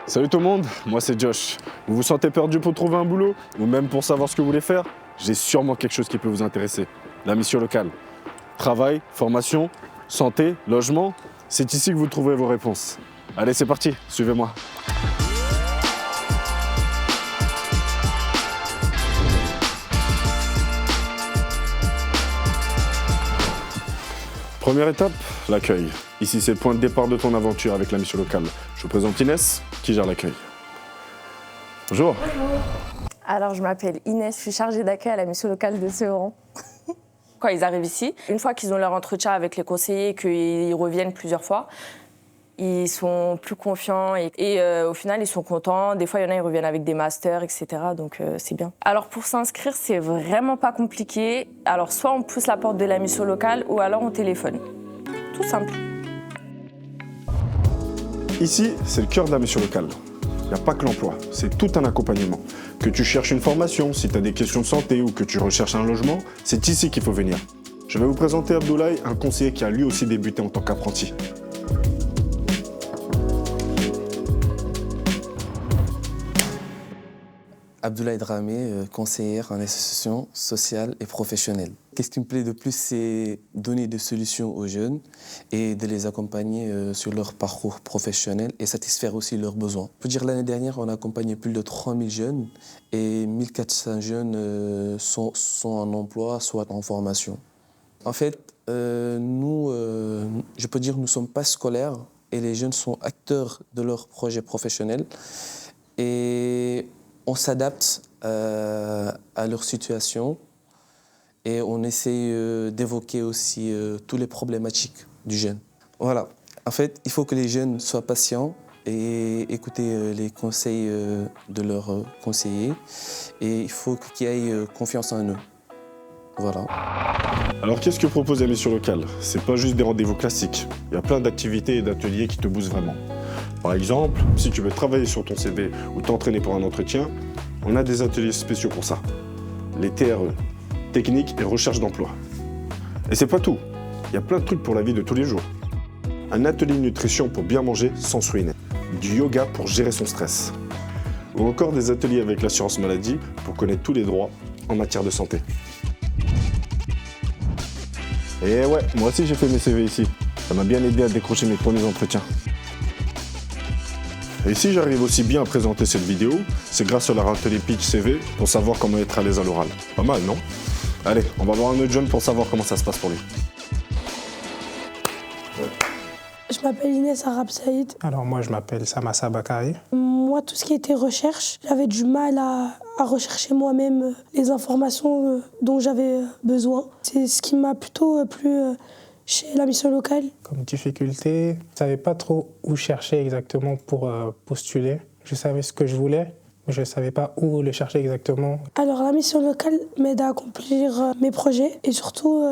Salut tout le monde, moi c'est Josh. Vous vous sentez perdu pour trouver un boulot ou même pour savoir ce que vous voulez faire? J'ai sûrement quelque chose qui peut vous intéresser. La mission locale. Travail, formation, santé, logement, c'est ici que vous trouverez vos réponses. Allez, c'est parti, suivez-moi. Première étape, l'accueil. Ici, c'est le point de départ de ton aventure avec la mission locale. Je vous présente Inès, qui gère l'accueil. Bonjour. Bonjour. Alors, je m'appelle Inès, je suis chargée d'accueil à la mission locale de Sevran. Quand ils arrivent ici, une fois qu'ils ont leur entretien avec les conseillers et qu'ils reviennent plusieurs fois, ils sont plus confiants et au final, ils sont contents. Des fois, il y en a, ils reviennent avec des masters, etc. Donc, c'est bien. Alors, pour s'inscrire, c'est vraiment pas compliqué. Alors, soit on pousse la porte de la mission locale ou alors on téléphone. Tout simple. Ici, c'est le cœur de la mission locale. Il n'y a pas que l'emploi, c'est tout un accompagnement. Que tu cherches une formation, si tu as des questions de santé ou que tu recherches un logement, c'est ici qu'il faut venir. Je vais vous présenter Abdoulaye, un conseiller qui a lui aussi débuté en tant qu'apprenti. Abdoulaye Dramé, conseillère en association sociale et professionnelle. Qu'est-ce qui me plaît de plus, c'est donner des solutions aux jeunes et de les accompagner sur leur parcours professionnel et satisfaire aussi leurs besoins. Je peux dire l'année dernière, on a accompagné plus de 3000 jeunes et 1400 jeunes sont en emploi, soit en formation. En fait, nous, je peux dire, nous ne sommes pas scolaires et les jeunes sont acteurs de leur projet professionnel. Et on s'adapte à leur situation et on essaie d'évoquer aussi toutes les problématiques du jeune. Voilà. En fait, il faut que les jeunes soient patients et écouter les conseils de leurs conseillers. Et il faut qu'ils aient confiance en eux. Voilà. Alors, qu'est-ce que propose la mission locale? C'est pas juste des rendez-vous classiques. Il y a plein d'activités et d'ateliers qui te boostent vraiment. Par exemple, si tu veux travailler sur ton CV ou t'entraîner pour un entretien, on a des ateliers spéciaux pour ça. Les TRE, technique et recherche d'emploi. Et c'est pas tout, il y a plein de trucs pour la vie de tous les jours. Un atelier de nutrition pour bien manger sans se ruiner. Du yoga pour gérer son stress. Ou encore des ateliers avec l'assurance maladie pour connaître tous les droits en matière de santé. Et ouais, moi aussi j'ai fait mes CV ici. Ça m'a bien aidé à décrocher mes premiers entretiens. Et si j'arrive aussi bien à présenter cette vidéo, c'est grâce à leur atelier Pitch CV pour savoir comment être à l'aise à l'oral. Pas mal, non? Allez, on va voir un autre jeune pour savoir comment ça se passe pour lui. Je m'appelle Inès Arab Saïd. Alors moi, je m'appelle Samassa Bakari. Moi, tout ce qui était recherche, j'avais du mal à rechercher moi-même les informations dont j'avais besoin. C'est ce qui m'a plutôt plu chez la mission locale. Comme difficulté, je ne savais pas trop où chercher exactement pour postuler. Je savais ce que je voulais, mais je ne savais pas où le chercher exactement. Alors la mission locale m'aide à accomplir mes projets et surtout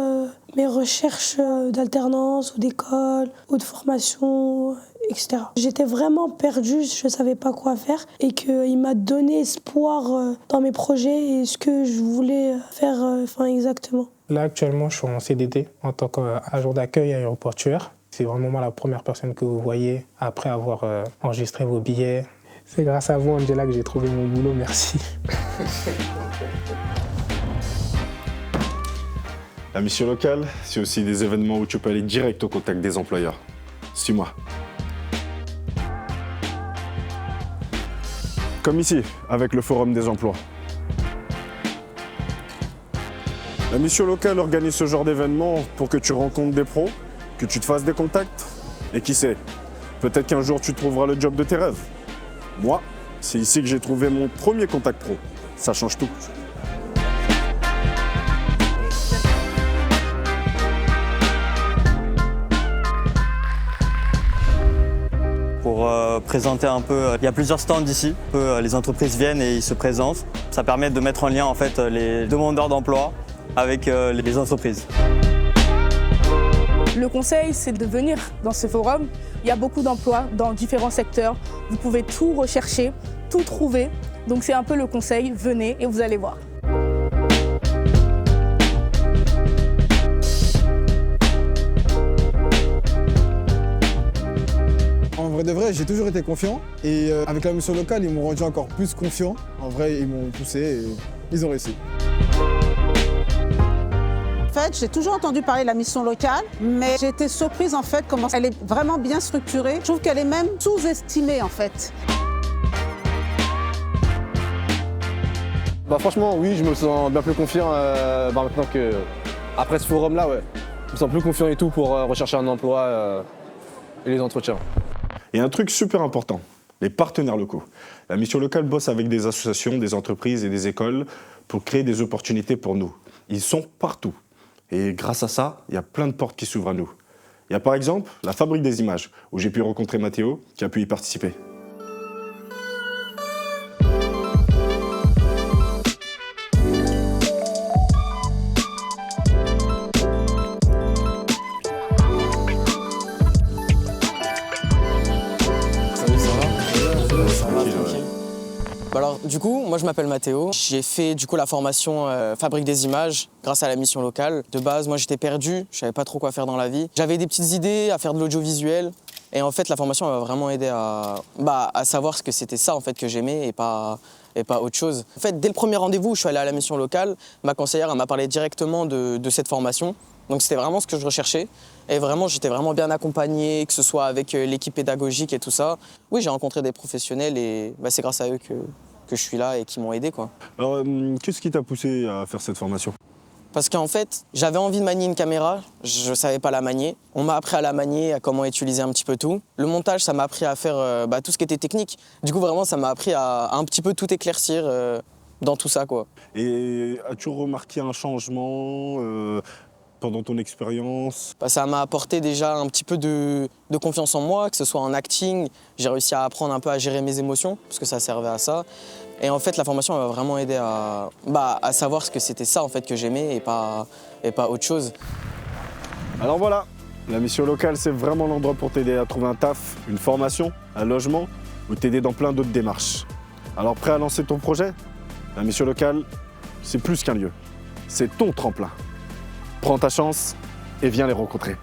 mes recherches d'alternance ou d'école ou de formation, etc. J'étais vraiment perdue, je ne savais pas quoi faire et qu'il m'a donné espoir dans mes projets et ce que je voulais faire exactement. Là, actuellement, je suis en CDD en tant qu'agent d'accueil aéroportuaire. C'est vraiment moi la première personne que vous voyez après avoir enregistré vos billets. C'est grâce à vous, Angela, que j'ai trouvé mon boulot. Merci. La mission locale, c'est aussi des événements où tu peux aller direct au contact des employeurs. Suis-moi. Comme ici, avec le Forum des emplois. La mission locale organise ce genre d'événement pour que tu rencontres des pros, que tu te fasses des contacts. Et qui sait, peut-être qu'un jour tu trouveras le job de tes rêves. Moi, c'est ici que j'ai trouvé mon premier contact pro. Ça change tout. Pour présenter un peu, il y a plusieurs stands ici. Les entreprises viennent et ils se présentent. Ça permet de mettre en lien en fait les demandeurs d'emploi avec les entreprises. Le conseil, c'est de venir dans ce forum. Il y a beaucoup d'emplois dans différents secteurs. Vous pouvez tout rechercher, tout trouver. Donc c'est un peu le conseil, venez et vous allez voir. En vrai vrai de vrai, j'ai toujours été confiant. Et avec la mission locale, ils m'ont rendu encore plus confiant. En vrai, ils m'ont poussé et ils ont réussi. En fait, j'ai toujours entendu parler de la mission locale, mais j'ai été surprise en fait comment elle est vraiment bien structurée. Je trouve qu'elle est même sous-estimée en fait. Franchement, oui, je me sens bien plus confiant maintenant que après ce forum-là, ouais. Je me sens plus confiant et tout pour rechercher un emploi et les entretiens. Et un truc super important, les partenaires locaux. La mission locale bosse avec des associations, des entreprises et des écoles pour créer des opportunités pour nous. Ils sont partout. Et grâce à ça, il y a plein de portes qui s'ouvrent à nous. Il y a par exemple la Fabrique des images, où j'ai pu rencontrer Mathéo, qui a pu y participer. Alors du coup, moi je m'appelle Mathéo. J'ai fait du coup la formation Fabrique des images grâce à la mission locale. De base, moi j'étais perdu, je savais pas trop quoi faire dans la vie. J'avais des petites idées à faire de l'audiovisuel. Et en fait, la formation m'a vraiment aidé à savoir ce que c'était ça en fait que j'aimais et pas autre chose. En fait, dès le premier rendez-vous où je suis allé à la mission locale, ma conseillère elle m'a parlé directement de cette formation. Donc c'était vraiment ce que je recherchais. Et vraiment, j'étais vraiment bien accompagné, que ce soit avec l'équipe pédagogique et tout ça. Oui, j'ai rencontré des professionnels et c'est grâce à eux que je suis là et qui m'ont aidé, quoi. Alors, qu'est-ce qui t'a poussé à faire cette formation ? Parce qu'en fait, j'avais envie de manier une caméra, je ne savais pas la manier. On m'a appris à la manier, à comment utiliser un petit peu tout. Le montage, ça m'a appris à faire tout ce qui était technique. Du coup, vraiment, ça m'a appris à un petit peu tout éclaircir dans tout ça, quoi. Et as-tu remarqué un changement pendant ton expérience ? Ça m'a apporté déjà un petit peu de confiance en moi, que ce soit en acting. J'ai réussi à apprendre un peu à gérer mes émotions, parce que ça servait à ça. Et en fait, la formation m'a vraiment aidé à savoir ce que c'était ça en fait que j'aimais et pas autre chose. Alors voilà, la mission locale, c'est vraiment l'endroit pour t'aider à trouver un taf, une formation, un logement ou t'aider dans plein d'autres démarches. Alors prêt à lancer ton projet ? La mission locale, c'est plus qu'un lieu, c'est ton tremplin. Prends ta chance et viens les rencontrer.